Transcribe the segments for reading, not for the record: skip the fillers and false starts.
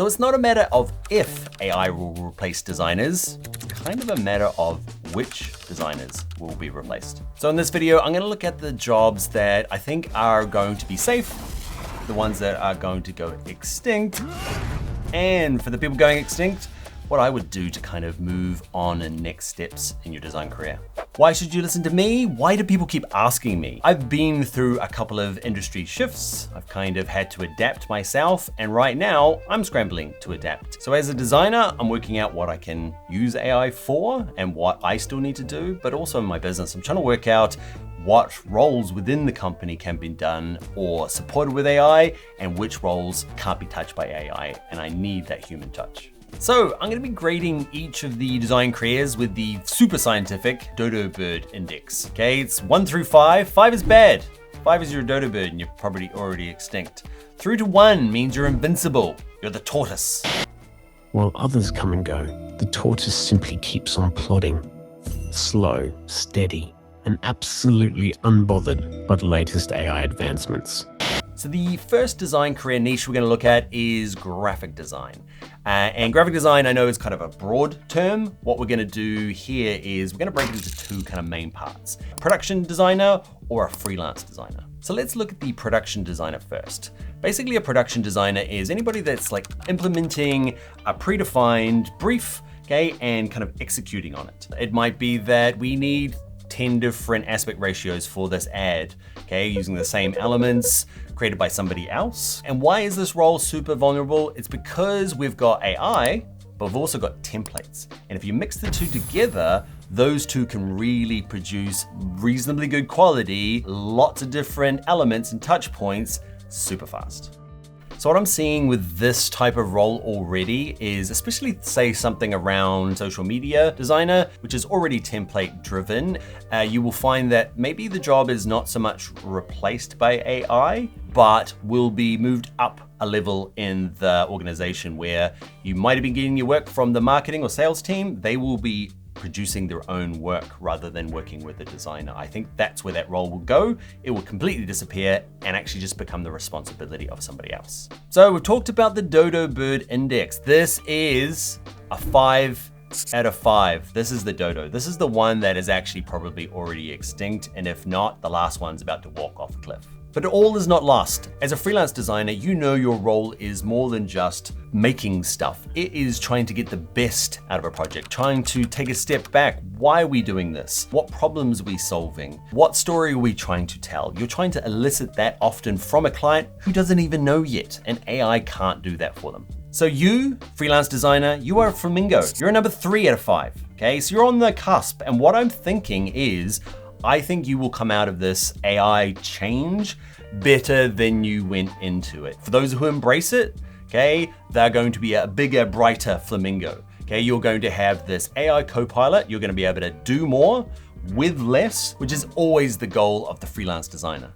So it's not a matter of if AI will replace designers, it's kind of a matter of which designers will be replaced. So in this video, I'm gonna look at the jobs that I think are going to be safe, the ones that are going to go extinct, and for the people going extinct, what I would do to kind of move on and next steps in your design career. Why should you listen to me? Why do people keep asking me? I've been through a couple of industry shifts. I've kind of had to adapt myself, and right now I'm scrambling to adapt. So as a designer, I'm working out what I can use AI for and what I still need to do, but also in my business, I'm trying to work out what roles within the company can be done or supported with AI and which roles can't be touched by AI, and I need that human touch. So I'm gonna be grading each of the design careers with the super scientific Dodo Bird index. Okay, it's 1 through 5. 5 is bad. 5 is you're a Dodo Bird and you're probably already extinct. 3 to 1 means you're invincible. You're the tortoise. While others come and go, the tortoise simply keeps on plodding. Slow, steady, and absolutely unbothered by the latest AI advancements. So the first design career niche we're gonna look at is graphic design. And graphic design, I know, is kind of a broad term. What we're gonna do here is we're gonna break it into two kind of main parts: a production designer or a freelance designer. So let's look at the production designer first. Basically, a production designer is anybody that's like implementing a predefined brief, okay, and kind of executing on it. It might be that we need 10 different aspect ratios for this ad, okay, using the same elements created by somebody else. And why is this role super vulnerable? It's because we've got AI, but we've also got templates. And if you mix the two together, those two can really produce reasonably good quality, lots of different elements and touch points super fast. So what I'm seeing with this type of role already is, especially say something around social media designer, which is already template driven, you will find that maybe the job is not so much replaced by AI, but will be moved up a level in the organization where you might have been getting your work from the marketing or sales team. They will be producing their own work rather than working with a designer. I think that's where that role will go. It will completely disappear and actually just become the responsibility of somebody else. So we've talked about the Dodo Bird index. This is a 5 out of 5. This is the Dodo. This is the one that is actually probably already extinct, and if not, the last one's about to walk off a cliff. But all is not lost. As a freelance designer, you know your role is more than just making stuff. It is trying to get the best out of a project, trying to take a step back. Why are we doing this? What problems are we solving? What story are we trying to tell? You're trying to elicit that often from a client who doesn't even know yet, and AI can't do that for them. So you, freelance designer, you are a flamingo. You're a number 3 out of 5, okay? So you're on the cusp, and what I'm thinking is, I think you will come out of this AI change better than you went into it. For those who embrace it, okay, they're going to be a bigger, brighter flamingo. Okay, you're going to have this AI co-pilot. You're going to be able to do more with less, which is always the goal of the freelance designer.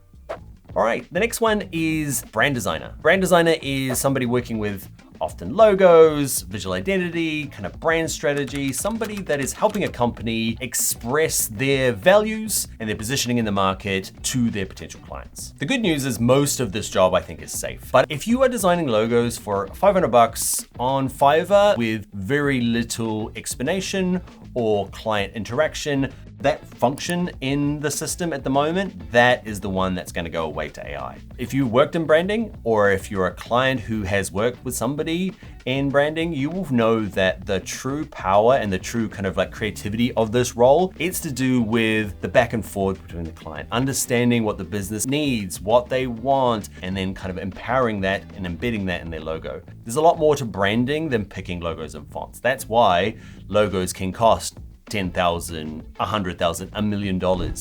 All right, the next one is brand designer. Brand designer is somebody working with often logos, visual identity, kind of brand strategy, somebody that is helping a company express their values and their positioning in the market to their potential clients. The good news is most of this job I think is safe. But if you are designing logos for $500 on Fiverr with very little explanation or client interaction, that function in the system at the moment, that is the one that's going to go away to AI. If you worked in branding, or if you're a client who has worked with somebody in branding, you will know that the true power and the true kind of like creativity of this role, it's to do with the back and forth between the client, understanding what the business needs, what they want, and then kind of empowering that and embedding that in their logo. There's a lot more to branding than picking logos and fonts. That's why logos can cost $10,000, $100,000, $1 million.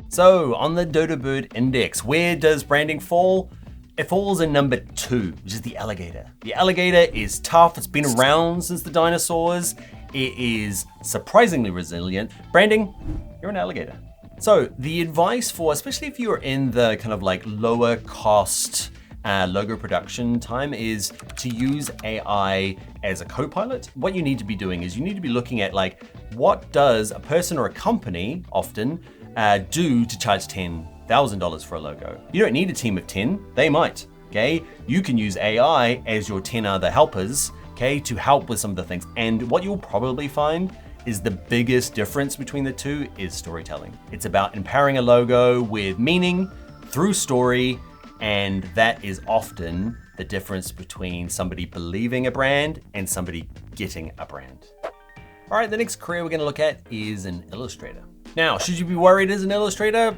So on the Dodo Bird index, where does branding fall? It falls in number 2, which is the alligator. The alligator is tough. It's been around since the dinosaurs. It is surprisingly resilient. Branding, you're an alligator. So the advice for, especially if you're in the kind of like lower cost logo production time, is to use AI as a co-pilot. What you need to be doing is you need to be looking at like, what does a person or a company often do to charge $10,000 for a logo? You don't need a team of 10, they might. okay? You can use AI as your 10 other helpers, okay, to help with some of the things. And what you'll probably find is the biggest difference between the two is storytelling. It's about empowering a logo with meaning through story, and that is often the difference between somebody believing a brand and somebody getting a brand. All right, the next career we're gonna look at is an illustrator. Now, should you be worried as an illustrator?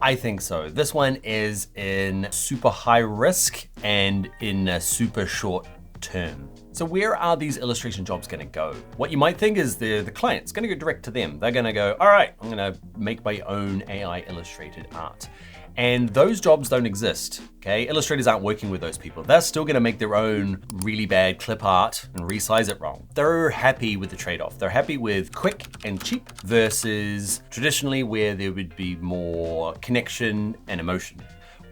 I think so. This one is in super high risk and in a super short term. So where are these illustration jobs gonna go? What you might think is the client's gonna go direct to them. They're gonna go, all right, I'm gonna make my own AI illustrated art. And those jobs don't exist, okay? Illustrators aren't working with those people. They're still gonna make their own really bad clip art and resize it wrong. They're happy with the trade-off. They're happy with quick and cheap versus traditionally where there would be more connection and emotion.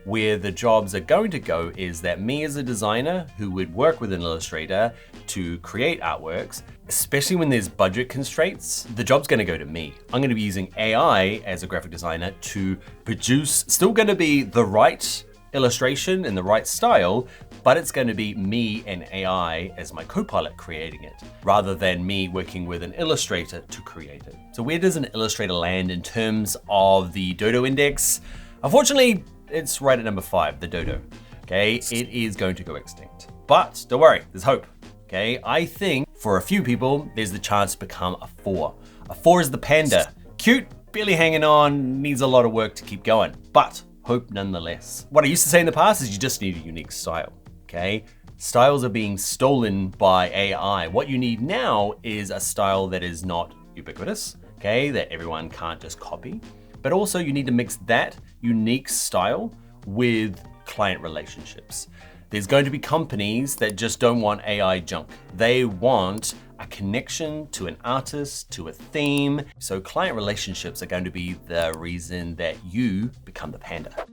Where the jobs are going to go is that me as a designer who would work with an illustrator to create artworks, especially when there's budget constraints, the job's gonna go to me. I'm gonna be using AI as a graphic designer to produce, still gonna be the right illustration in the right style, but it's gonna be me and AI as my co-pilot creating it, rather than me working with an illustrator to create it. So where does an illustrator land in terms of the Dodo index? Unfortunately, it's right at number 5, the Dodo, okay? It is going to go extinct. But don't worry, there's hope, okay? I think for a few people, there's the chance to become a 4. A 4 is the panda. Cute, barely hanging on, needs a lot of work to keep going, but hope nonetheless. What I used to say in the past is you just need a unique style, okay? Styles are being stolen by AI. What you need now is a style that is not ubiquitous, okay? That everyone can't just copy. But also you need to mix that unique style with client relationships. There's going to be companies that just don't want AI junk. They want a connection to an artist, to a theme. So client relationships are going to be the reason that you become the panda.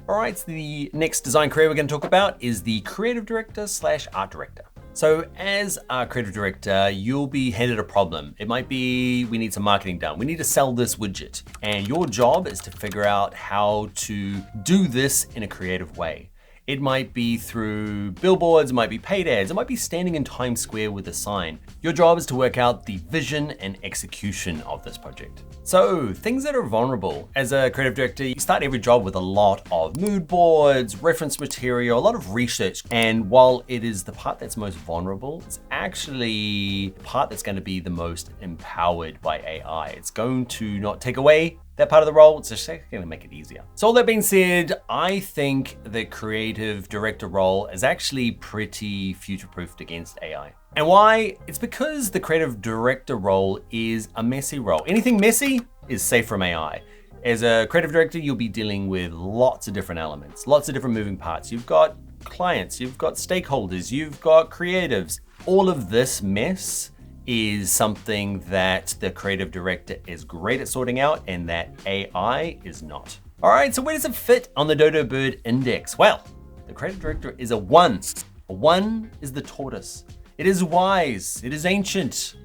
All right, so the next design career we're going to talk about is the creative director / art director. So as a creative director, you'll be handed a problem. It might be, we need some marketing done. We need to sell this widget. And your job is to figure out how to do this in a creative way. It might be through billboards, it might be paid ads, it might be standing in Times Square with a sign. Your job is to work out the vision and execution of this project. So things that are vulnerable. As a creative director, you start every job with a lot of mood boards, reference material, a lot of research. And while it is the part that's most vulnerable, it's actually the part that's going to be the most empowered by AI. It's going to not take away that part of the role, it's just gonna make it easier. So all that being said, I think the creative director role is actually pretty future-proofed against AI. And why? It's because the creative director role is a messy role. Anything messy is safe from AI. As a creative director, you'll be dealing with lots of different elements, lots of different moving parts. You've got clients, you've got stakeholders, you've got creatives. All of this mess is something that the creative director is great at sorting out and that AI is not. All right, so where does it fit on the Dodo Bird index? Well, the creative director is a 1. A 1 is the tortoise. It is wise, it is ancient.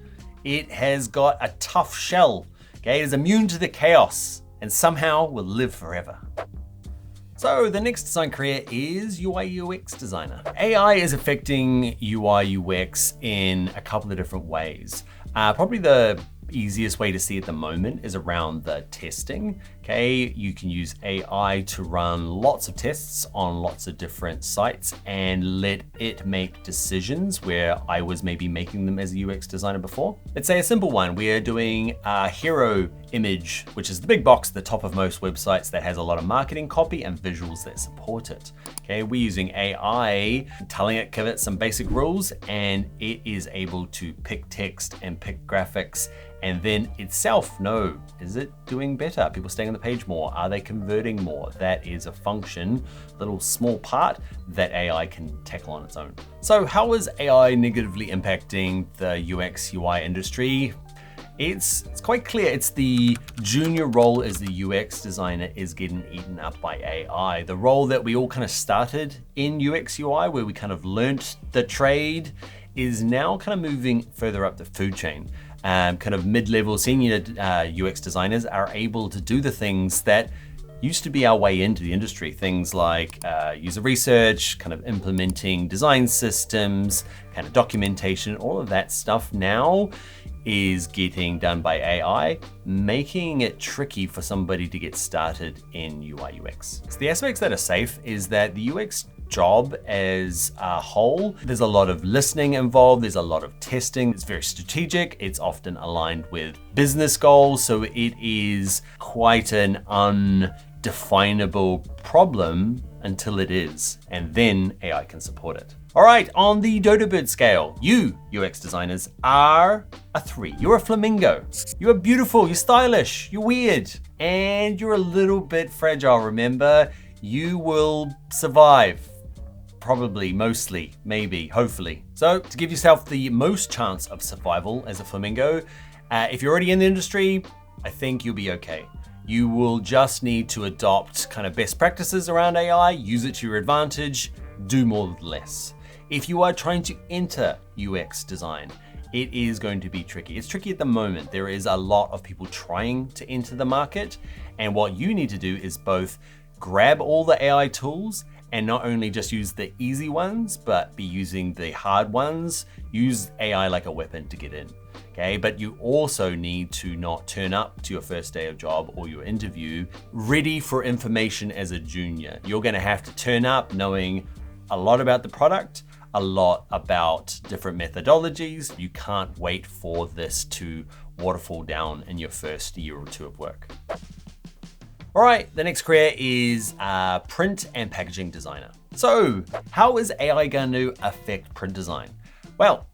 It has got a tough shell, okay? It is immune to the chaos and somehow will live forever. So the next design career is UI UX designer. AI is affecting UI UX in a couple of different ways. Probably the easiest way to see at the moment is around the testing. Okay, you can use AI to run lots of tests on lots of different sites and let it make decisions where I was maybe making them as a UX designer before. Let's say a simple one. We are doing a hero image, which is the big box at the top of most websites that has a lot of marketing copy and visuals that support it. Okay, we're using AI, telling it, give it some basic rules, and it is able to pick text and pick graphics and then itself know, is it doing better? People staying on the page more? Are they converting more? That is a function, little small part that AI can tackle on its own. So how is AI negatively impacting the UX UI industry? It's quite clear. It's the junior role as the UX designer is getting eaten up by AI. The role that we all kind of started in UX UI, where we kind of learnt the trade, is now kind of moving further up the food chain. Kind of mid-level senior UX designers are able to do the things that used to be our way into the industry. Things like user research, kind of implementing design systems, kind of documentation, all of that stuff now is getting done by AI, making it tricky for somebody to get started in UI UX. So the aspects that are safe is that the UX job as a whole, there's a lot of listening involved, there's a lot of testing, it's very strategic, it's often aligned with business goals, so it is quite an undefinable problem until it is, and then AI can support it. All right, on the Dodo Bird scale, you UX designers are a 3. You're a flamingo. You are beautiful, you're stylish, you're weird, and you're a little bit fragile. Remember, you will survive. Probably, mostly, maybe, hopefully. So to give yourself the most chance of survival as a flamingo, if you're already in the industry, I think you'll be okay. You will just need to adopt kind of best practices around AI, use it to your advantage, do more with less. If you are trying to enter UX design, it is going to be tricky. It's tricky at the moment. There is a lot of people trying to enter the market, and what you need to do is both grab all the AI tools and not only just use the easy ones, but be using the hard ones. Use AI like a weapon to get in, okay? But you also need to not turn up to your first day of job or your interview ready for information as a junior. You're gonna have to turn up knowing a lot about the product, a lot about different methodologies. You can't wait for this to waterfall down in your first year or two of work. All right, the next career is print and packaging designer. So how is AI going to affect print design? Well,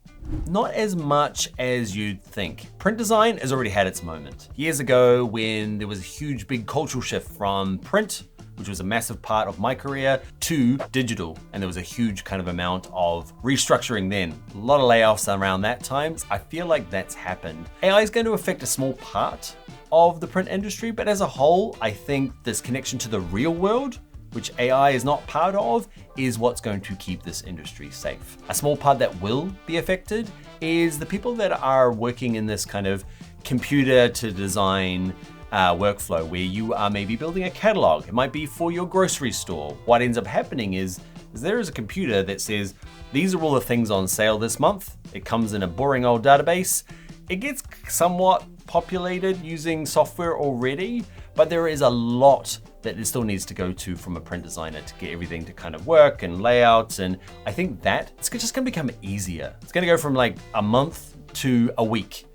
not as much as you'd think. Print design has already had its moment. Years ago, when there was a huge big cultural shift from print, which was a massive part of my career, to digital. And there was a huge kind of amount of restructuring then. A lot of layoffs around that time. I feel like that's happened. AI is going to affect a small part of the print industry, but as a whole, I think this connection to the real world, which AI is not part of, is what's going to keep this industry safe. A small part that will be affected is the people that are working in this kind of computer to design workflow where you are maybe building a catalog. It might be for your grocery store. What ends up happening is there is a computer that says, these are all the things on sale this month. It comes in a boring old database. It gets somewhat populated using software already, but there is a lot that it still needs to go to from a print designer to get everything to kind of work and layouts. And I think that it's just gonna become easier. It's gonna go from like a month to a week.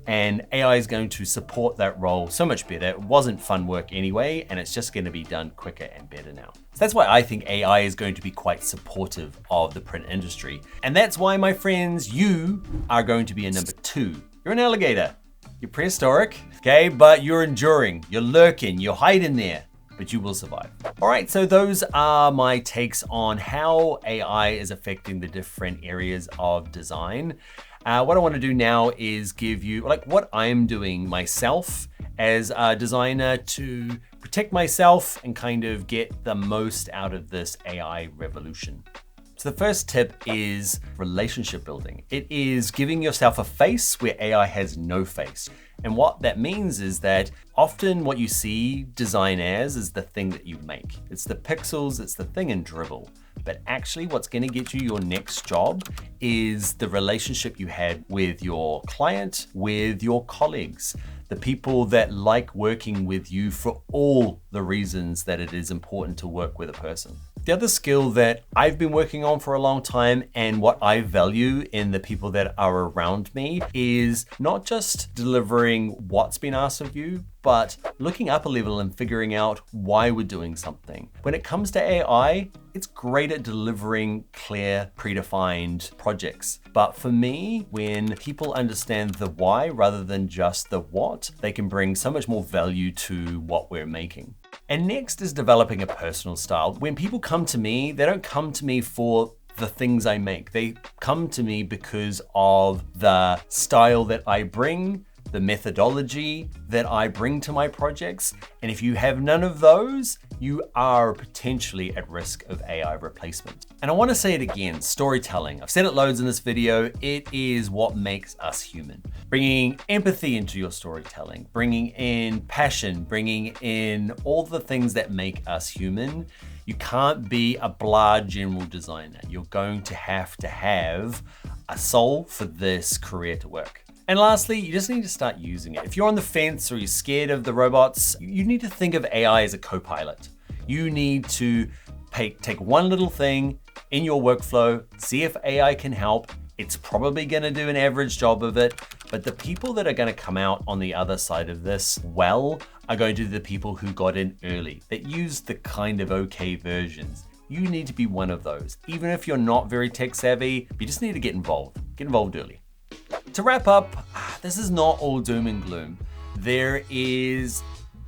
And AI is going to support that role so much better. It wasn't fun work anyway, and it's just going to be done quicker and better now. So that's why I think AI is going to be quite supportive of the print industry. And that's why, my friends, you are going to be a number 2. You're an alligator. You're prehistoric, okay? But you're enduring, you're lurking, you're hiding there, but you will survive. All right, so those are my takes on how AI is affecting the different areas of design. What I want to do now is give you like what I'm doing myself as a designer to protect myself and kind of get the most out of this AI revolution. So the first tip is relationship building. It is giving yourself a face where AI has no face. And what that means is that often what you see design as is the thing that you make. It's the pixels, it's the thing in Dribble. But actually what's gonna get you your next job is the relationship you had with your client, with your colleagues, the people that like working with you for all the reasons that it is important to work with a person. The other skill that I've been working on for a long time and what I value in the people that are around me is not just delivering what's been asked of you, but looking up a level and figuring out why we're doing something. When it comes to AI, it's great at delivering clear, predefined projects. But for me, when people understand the why rather than just the what, they can bring so much more value to what we're making. And next is developing a personal style. When people come to me, they don't come to me for the things I make. They come to me because of the style that I bring, the methodology that I bring to my projects. And if you have none of those, you are potentially at risk of AI replacement. And I want to say it again, storytelling. I've said it loads in this video. It is what makes us human. Bringing empathy into your storytelling, bringing in passion, bringing in all the things that make us human. You can't be a blah general designer. You're going to have a soul for this career to work. And lastly, you just need to start using it. If you're on the fence or you're scared of the robots, you need to think of AI as a co-pilot. You need to take one little thing in your workflow, see if AI can help. It's probably gonna do an average job of it, but the people that are gonna come out on the other side of this well are going to be the people who got in early, that used the kind of okay versions. You need to be one of those. Even if you're not very tech savvy, you just need to get involved. Get involved early. To wrap up, this is not all doom and gloom. There is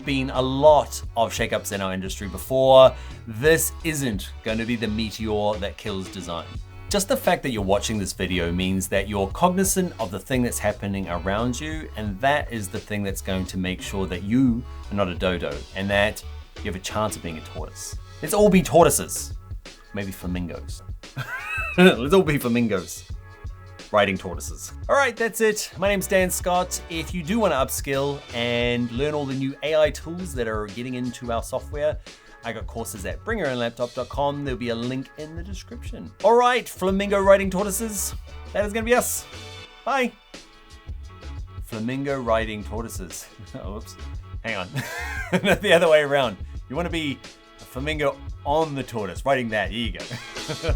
been a lot of shakeups in our industry before. This isn't going to be the meteor that kills design. Just the fact that you're watching this video means that you're cognizant of the thing that's happening around you, and that is the thing that's going to make sure that you are not a dodo and that you have a chance of being a tortoise. Let's all be tortoises. Maybe flamingos. Let's all be flamingos. Riding tortoises. All right, that's it. My name's Dan Scott. If you do want to upskill and learn all the new AI tools that are getting into our software, I got courses at bringyourownlaptop.com. There'll be a link in the description. All right, flamingo riding tortoises. That is gonna be us. Bye. Flamingo riding tortoises. Oh, whoops. Hang on. The other way around. You want to be a flamingo on the tortoise, riding that. Here you go.